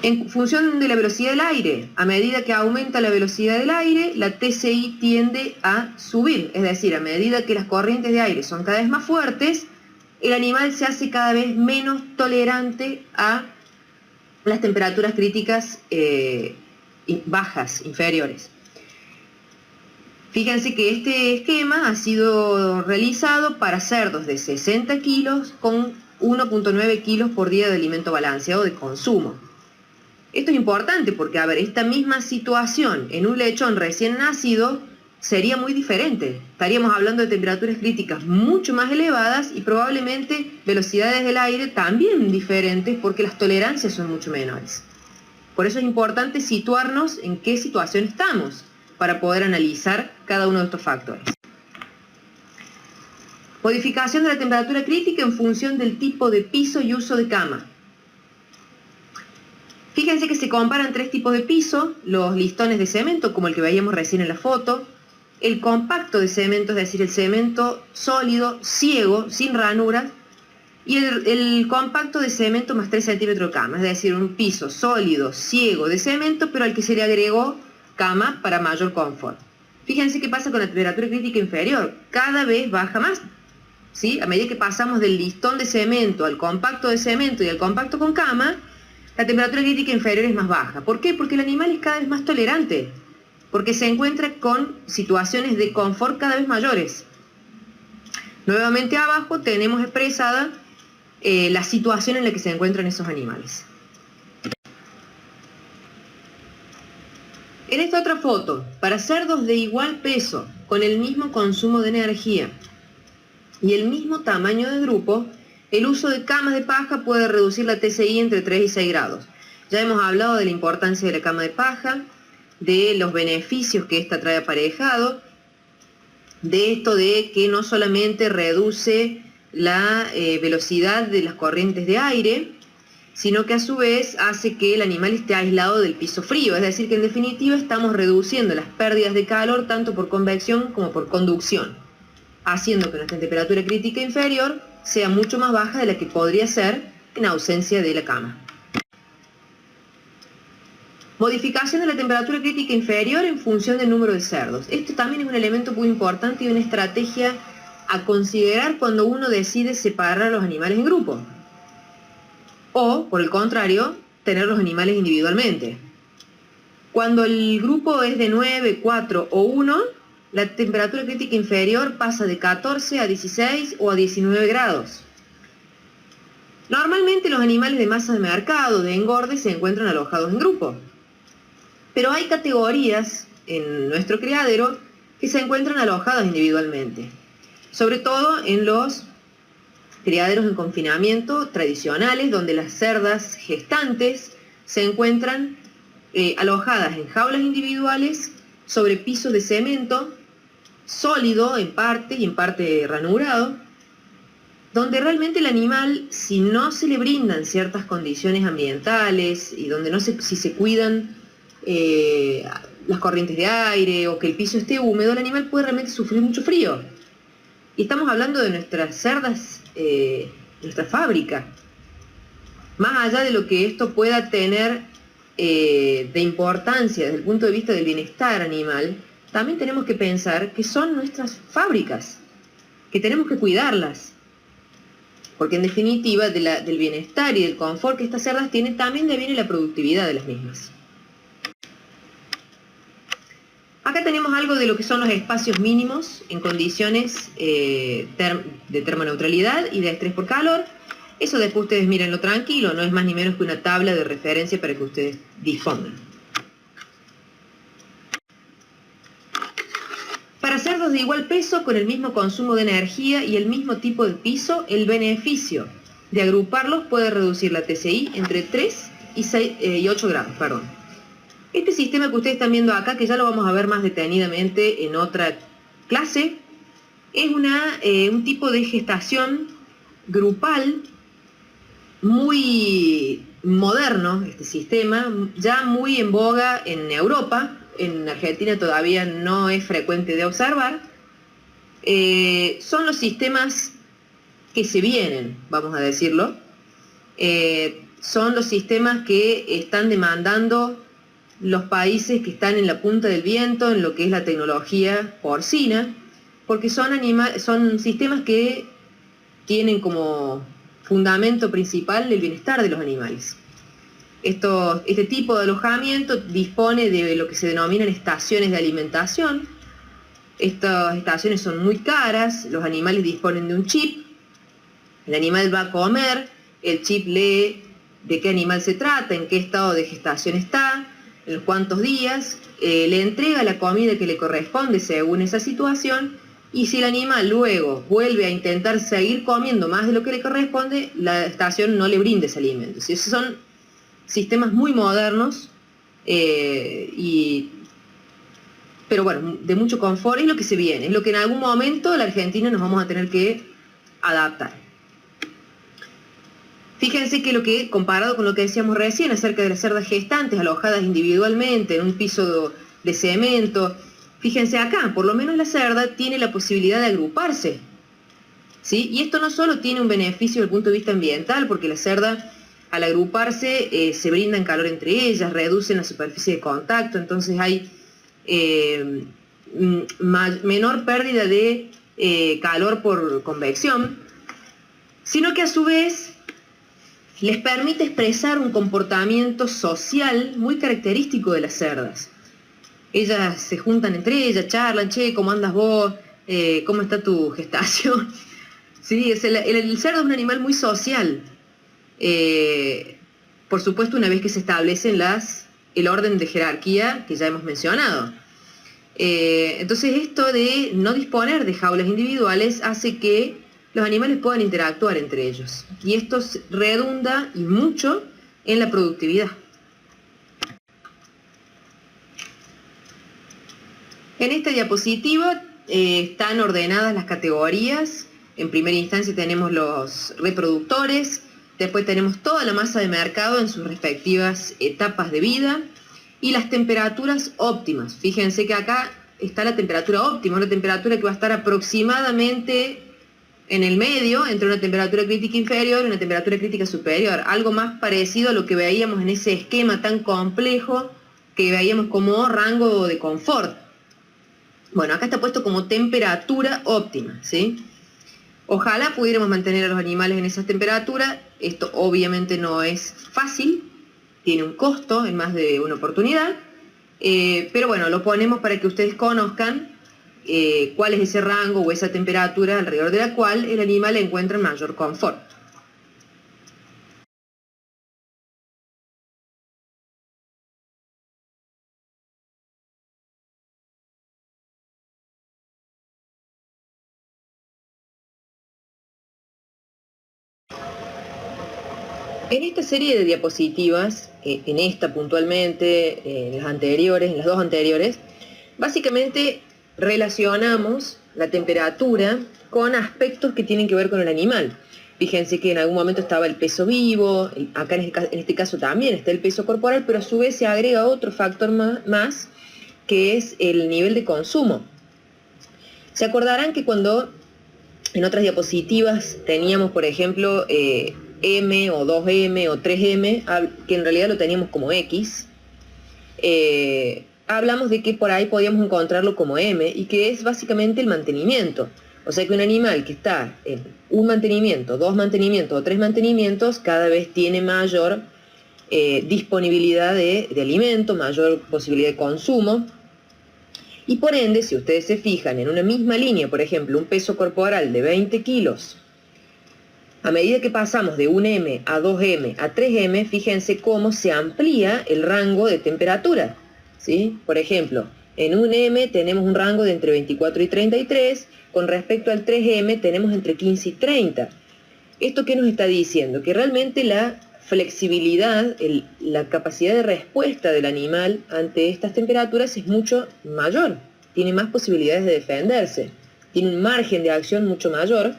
En función de la velocidad del aire, a medida que aumenta la velocidad del aire, la TCI tiende a subir. Es decir, a medida que las corrientes de aire son cada vez más fuertes, el animal se hace cada vez menos tolerante a las temperaturas críticas bajas, inferiores. Fíjense que este esquema ha sido realizado para cerdos de 60 kilos con 1,9 kilos por día de alimento balanceado de consumo. Esto es importante porque, a ver, esta misma situación en un lechón recién nacido sería muy diferente. Estaríamos hablando de temperaturas críticas mucho más elevadas y probablemente velocidades del aire también diferentes porque las tolerancias son mucho menores. Por eso es importante situarnos en qué situación estamos para poder analizar cada uno de estos factores. Modificación de la temperatura crítica en función del tipo de piso y uso de cama. Fíjense que se comparan tres tipos de piso: los listones de cemento, como el que veíamos recién en la foto, el compacto de cemento, es decir, el cemento sólido, ciego, sin ranuras, y el compacto de cemento más 3 centímetros de cama, es decir, un piso sólido, ciego de cemento, pero al que se le agregó cama para mayor confort. Fíjense qué pasa con la temperatura crítica inferior, cada vez baja más, ¿sí? A medida que pasamos del listón de cemento al compacto de cemento y al compacto con cama, la temperatura crítica inferior es más baja. ¿Por qué? Porque el animal es cada vez más tolerante, porque se encuentra con situaciones de confort cada vez mayores. Nuevamente abajo tenemos expresada la situación en la que se encuentran esos animales. En esta otra foto, para cerdos de igual peso, con el mismo consumo de energía y el mismo tamaño de grupo, el uso de camas de paja puede reducir la TCI entre 3 y 6 grados. Ya hemos hablado de la importancia de la cama de paja, de los beneficios que esta trae aparejado, de esto de que no solamente reduce la velocidad de las corrientes de aire, sino que a su vez hace que el animal esté aislado del piso frío. Es decir, que en definitiva estamos reduciendo las pérdidas de calor tanto por convección como por conducción, haciendo que nuestra temperatura crítica inferior sea mucho más baja de la que podría ser en ausencia de la cama. Modificación de la temperatura crítica inferior en función del número de cerdos. Esto también es un elemento muy importante y una estrategia a considerar cuando uno decide separar a los animales en grupo. O, por el contrario, tener los animales individualmente. Cuando el grupo es de 9, 4 o 1, la temperatura crítica inferior pasa de 14 a 16 o a 19 grados. Normalmente los animales de masa de mercado, de engorde, se encuentran alojados en grupo. Pero hay categorías en nuestro criadero que se encuentran alojadas individualmente. Sobre todo en los criaderos en confinamiento tradicionales, donde las cerdas gestantes se encuentran alojadas en jaulas individuales sobre pisos de cemento sólido en parte y en parte ranurado, donde realmente el animal, si no se le brindan ciertas condiciones ambientales y donde si se cuidan las corrientes de aire o que el piso esté húmedo, el animal puede realmente sufrir mucho frío. Y estamos hablando de nuestras cerdas, nuestra fábrica. Más allá de lo que esto pueda tener de importancia desde el punto de vista del bienestar animal, también tenemos que pensar que son nuestras fábricas, que tenemos que cuidarlas. Porque en definitiva del bienestar y del confort que estas cerdas tienen también deviene la productividad de las mismas. Acá tenemos algo de lo que son los espacios mínimos en condiciones de termoneutralidad y de estrés por calor. Eso después ustedes mírenlo tranquilo, no es más ni menos que una tabla de referencia para que ustedes dispongan. Para cerdos de igual peso, con el mismo consumo de energía y el mismo tipo de piso, el beneficio de agruparlos puede reducir la TCI entre 3 y 8 grados. Este sistema que ustedes están viendo acá, que ya lo vamos a ver más detenidamente en otra clase, es un tipo de gestación grupal muy moderno, este sistema, ya muy en boga en Europa. En Argentina todavía no es frecuente de observar. Son los sistemas que se vienen, vamos a decirlo. son los sistemas que están demandando los países que están en la punta del viento en lo que es la tecnología porcina, porque son sistemas que tienen como fundamento principal el bienestar de los animales. Este tipo de alojamiento dispone de lo que se denominan estaciones de alimentación. Estas estaciones son muy caras, los animales disponen de un chip, el animal va a comer, el chip lee de qué animal se trata, en qué estado de gestación está, en cuántos días, le entrega la comida que le corresponde según esa situación, y si el animal luego vuelve a intentar seguir comiendo más de lo que le corresponde, la estación no le brinda ese alimento. Esos son sistemas muy modernos, pero bueno, de mucho confort, es lo que se viene, es lo que en algún momento la Argentina nos vamos a tener que adaptar. Fíjense que comparado con lo que decíamos recién acerca de las cerdas gestantes alojadas individualmente en un piso de cemento, fíjense acá, por lo menos la cerda tiene la posibilidad de agruparse, ¿sí? Y esto no solo tiene un beneficio desde el punto de vista ambiental, porque la cerda al agruparse se brindan calor entre ellas, reducen la superficie de contacto, entonces hay menor pérdida de calor por convección, sino que a su vez les permite expresar un comportamiento social muy característico de las cerdas. Ellas se juntan entre ellas, charlan, che, ¿cómo andas vos? ¿Cómo está tu gestación? Sí, el cerdo es un animal muy social. Por supuesto, una vez que se establecen el orden de jerarquía que ya hemos mencionado. Entonces esto de no disponer de jaulas individuales hace que los animales puedan interactuar entre ellos. Y esto redunda y mucho en la productividad. En esta diapositiva están ordenadas las categorías. En primera instancia tenemos los reproductores, después tenemos toda la masa de mercado en sus respectivas etapas de vida y las temperaturas óptimas. Fíjense que acá está la temperatura óptima, una temperatura que va a estar aproximadamente en el medio, entre una temperatura crítica inferior y una temperatura crítica superior, algo más parecido a lo que veíamos en ese esquema tan complejo que veíamos como rango de confort. Bueno, acá está puesto como temperatura óptima, ¿sí? Ojalá pudiéramos mantener a los animales en esas temperaturas. Esto obviamente no es fácil, tiene un costo en más de una oportunidad, pero bueno, lo ponemos para que ustedes conozcan cuál es ese rango o esa temperatura alrededor de la cual el animal encuentra mayor confort. En esta serie de diapositivas, en esta puntualmente, en las dos anteriores, básicamente relacionamos la temperatura con aspectos que tienen que ver con el animal. Fíjense que en algún momento estaba el peso vivo, acá en este caso también está el peso corporal, pero a su vez se agrega otro factor más, que es el nivel de consumo. Se acordarán que cuando en otras diapositivas teníamos, por ejemplo, M o 2M o 3M, que en realidad lo teníamos como X, hablamos de que por ahí podíamos encontrarlo como M, y que es básicamente el mantenimiento. O sea que un animal que está en un mantenimiento, dos mantenimientos o tres mantenimientos, cada vez tiene mayor disponibilidad de alimento, mayor posibilidad de consumo. Y por ende, si ustedes se fijan en una misma línea, por ejemplo, un peso corporal de 20 kilos, a medida que pasamos de 1M a 2M a 3M, fíjense cómo se amplía el rango de temperatura, ¿sí? Por ejemplo, en 1M tenemos un rango de entre 24 y 33, con respecto al 3M tenemos entre 15 y 30. ¿Esto qué nos está diciendo? Que realmente la flexibilidad, la capacidad de respuesta del animal ante estas temperaturas es mucho mayor, tiene más posibilidades de defenderse, tiene un margen de acción mucho mayor,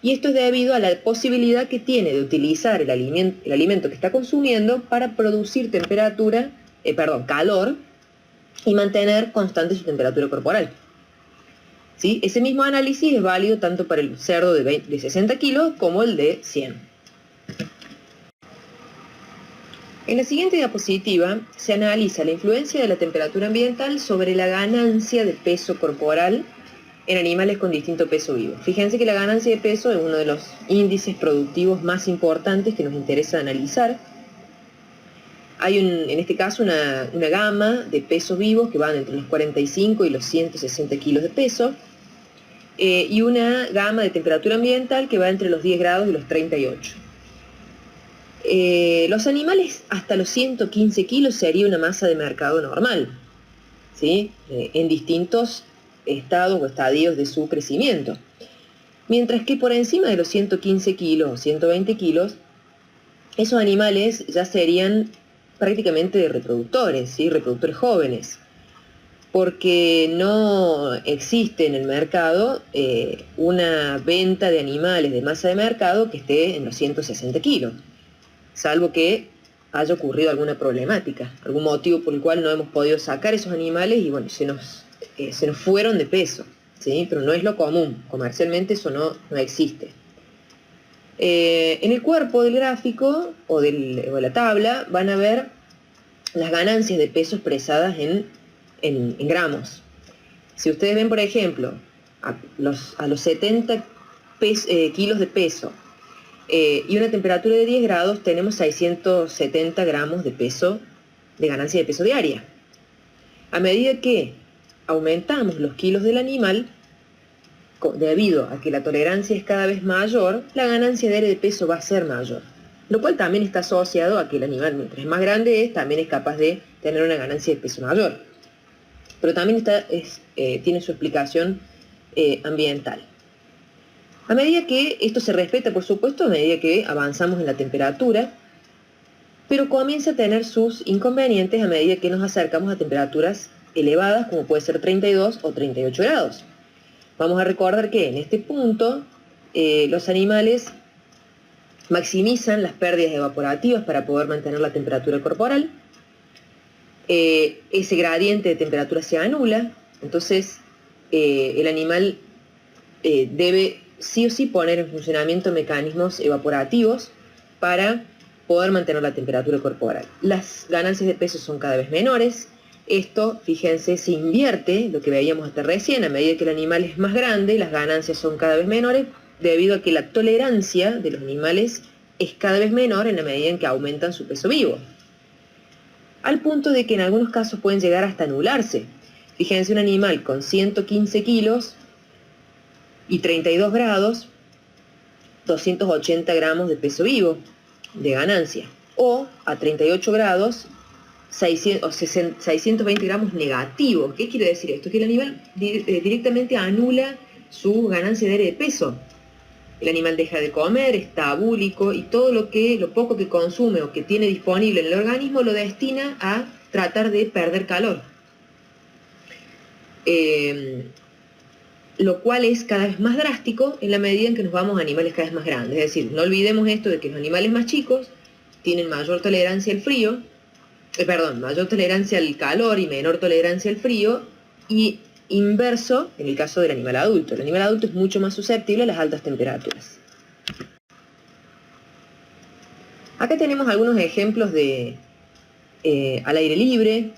y esto es debido a la posibilidad que tiene de utilizar el alimento que está consumiendo para producir calor y mantener constante su temperatura corporal. ¿Sí? Ese mismo análisis es válido tanto para el cerdo de 60 kilos como el de 100. En la siguiente diapositiva se analiza la influencia de la temperatura ambiental sobre la ganancia de peso corporal en animales con distinto peso vivo. Fíjense que la ganancia de peso es uno de los índices productivos más importantes que nos interesa analizar. Hay en este caso una gama de pesos vivos que van entre los 45 y los 160 kilos de peso, y una gama de temperatura ambiental que va entre los 10 grados y los 38. Los animales hasta los 115 kilos sería una masa de mercado normal, ¿sí? En distintos estados o estadios de su crecimiento. Mientras que por encima de los 115 kilos o 120 kilos, esos animales ya serían prácticamente reproductores, ¿sí? Reproductores jóvenes, porque no existe en el mercado una venta de animales de masa de mercado que esté en los 160 kilos. Salvo que haya ocurrido alguna problemática, algún motivo por el cual no hemos podido sacar esos animales y bueno, se nos fueron de peso, ¿sí? Pero no es lo común, comercialmente eso no existe. En el cuerpo del gráfico o de la tabla van a ver las ganancias de peso expresadas en gramos. Si ustedes ven, por ejemplo, a los 70 kilos de peso, y una temperatura de 10 grados, tenemos 670 gramos de peso, de ganancia de peso diaria. A medida que aumentamos los kilos del animal, debido a que la tolerancia es cada vez mayor, la ganancia diaria de peso va a ser mayor. Lo cual también está asociado a que el animal, mientras más grande es, también es capaz de tener una ganancia de peso mayor. Pero también tiene su explicación ambiental. A medida que esto se respeta, por supuesto, a medida que avanzamos en la temperatura, pero comienza a tener sus inconvenientes a medida que nos acercamos a temperaturas elevadas, como puede ser 32 o 38 grados. Vamos a recordar que en este punto los animales maximizan las pérdidas evaporativas para poder mantener la temperatura corporal. Ese gradiente de temperatura se anula, entonces el animal debe sí o sí poner en funcionamiento mecanismos evaporativos para poder mantener la temperatura corporal. Las ganancias de peso son cada vez menores. Esto, fíjense, se invierte lo que veíamos hasta recién. A medida que el animal es más grande, las ganancias son cada vez menores debido a que la tolerancia de los animales es cada vez menor en la medida en que aumentan su peso vivo. Al punto de que en algunos casos pueden llegar hasta anularse. Fíjense, un animal con 115 kilos y 32 grados, 280 gramos de peso vivo de ganancia. O a 38 grados, 620 gramos negativos. ¿Qué quiere decir esto? Que el animal directamente anula su ganancia diaria de peso. El animal deja de comer, está abúlico y todo lo poco que consume o que tiene disponible en el organismo lo destina a tratar de perder calor. Lo cual es cada vez más drástico en la medida en que nos vamos a animales cada vez más grandes. Es decir, no olvidemos esto de que los animales más chicos tienen mayor tolerancia al frío, mayor tolerancia al calor y menor tolerancia al frío, y inverso en el caso del animal adulto. El animal adulto es mucho más susceptible a las altas temperaturas. Acá tenemos algunos ejemplos de al aire libre.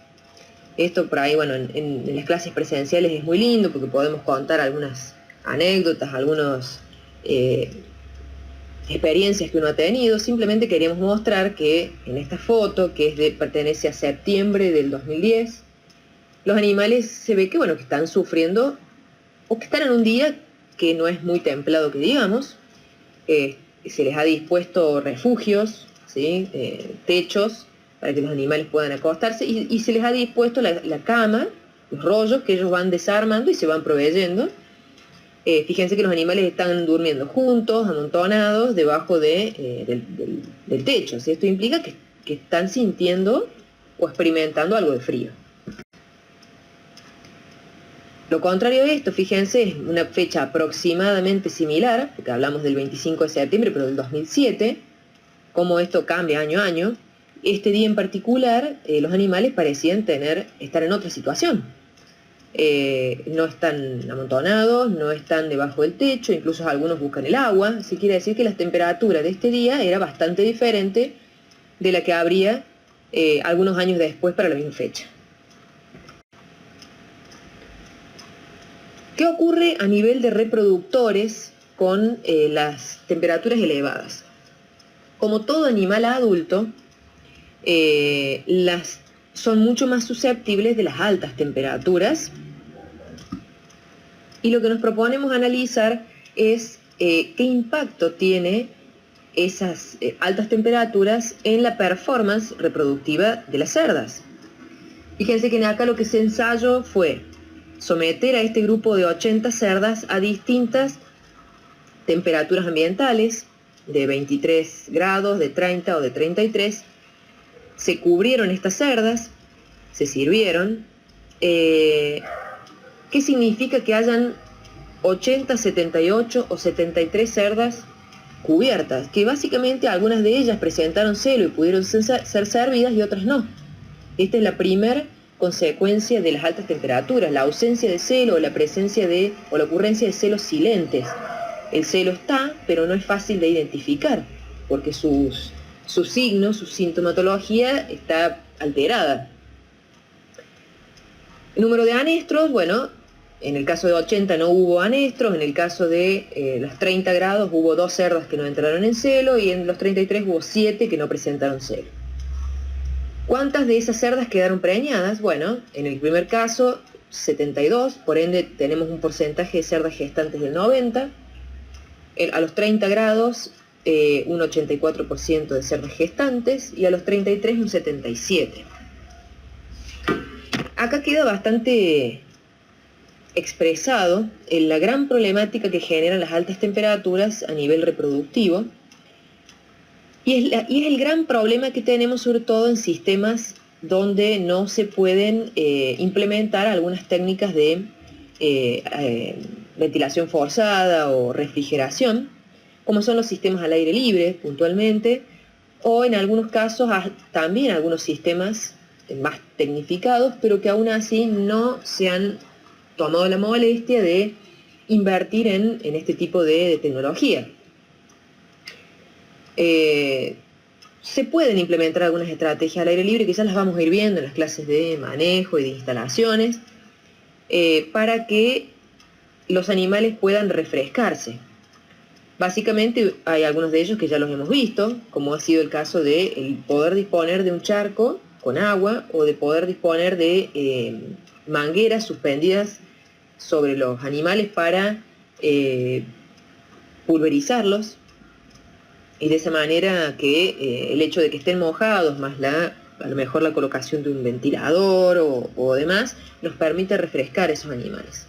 Esto por ahí, bueno, en las clases presenciales es muy lindo porque podemos contar algunas anécdotas, algunas experiencias que uno ha tenido. Simplemente queríamos mostrar que en esta foto, que pertenece a septiembre del 2010, los animales se ve que, bueno, que están sufriendo o que están en un día que no es muy templado, que digamos. Se les ha dispuesto refugios, ¿sí? Techos, para que los animales puedan acostarse, y se les ha dispuesto la cama, los rollos que ellos van desarmando y se van proveyendo. Fíjense que los animales están durmiendo juntos, amontonados, debajo del techo. ¿Sí? Esto implica que están sintiendo o experimentando algo de frío. Lo contrario de esto, fíjense, es una fecha aproximadamente similar, porque hablamos del 25 de septiembre, pero del 2007, cómo esto cambia año a año. Este día en particular, los animales parecían estar en otra situación. No están amontonados, no están debajo del techo, incluso algunos buscan el agua. Así quiere decir que la temperatura de este día era bastante diferente de la que habría algunos años después para la misma fecha. ¿Qué ocurre a nivel de reproductores con las temperaturas elevadas? Como todo animal adulto, son mucho más susceptibles de las altas temperaturas, y lo que nos proponemos analizar es qué impacto tiene esas altas temperaturas en la performance reproductiva de las cerdas. Fíjense que acá lo que se ensayó fue someter a este grupo de 80 cerdas a distintas temperaturas ambientales, de 23 grados, de 30 o de 33. Se cubrieron estas cerdas, se sirvieron. ¿Qué significa que hayan 80, 78 o 73 cerdas cubiertas? Que básicamente algunas de ellas presentaron celo y pudieron ser servidas y otras no. Esta es la primera consecuencia de las altas temperaturas, la ausencia de celo, la presencia o la ocurrencia de celos silentes. El celo está, pero no es fácil de identificar, porque sus signos, su sintomatología está alterada. El número de anestros, bueno, en el caso de 80 no hubo anestros, en el caso de los 30 grados hubo 2 cerdas que no entraron en celo, y en los 33 hubo 7 que no presentaron celo. ¿Cuántas de esas cerdas quedaron preñadas? Bueno, en el primer caso, 72, por ende tenemos un porcentaje de cerdas gestantes del 90%. A los 30 grados, un 84% de cerdas gestantes, y a los 33 un 77%. Acá queda bastante expresado la gran problemática que generan las altas temperaturas a nivel reproductivo, y es el gran problema que tenemos sobre todo en sistemas donde no se pueden implementar algunas técnicas de ventilación forzada o refrigeración, como son los sistemas al aire libre puntualmente, o en algunos casos también algunos sistemas más tecnificados, pero que aún así no se han tomado la molestia de invertir en este tipo de tecnología. Se pueden implementar algunas estrategias al aire libre, que ya las vamos a ir viendo en las clases de manejo y de instalaciones, para que los animales puedan refrescarse. Básicamente hay algunos de ellos que ya los hemos visto, como ha sido el caso de el poder disponer de un charco con agua, o de poder disponer de mangueras suspendidas sobre los animales para pulverizarlos, y de esa manera que el hecho de que estén mojados, más a lo mejor la colocación de un ventilador o demás, nos permite refrescar esos animales.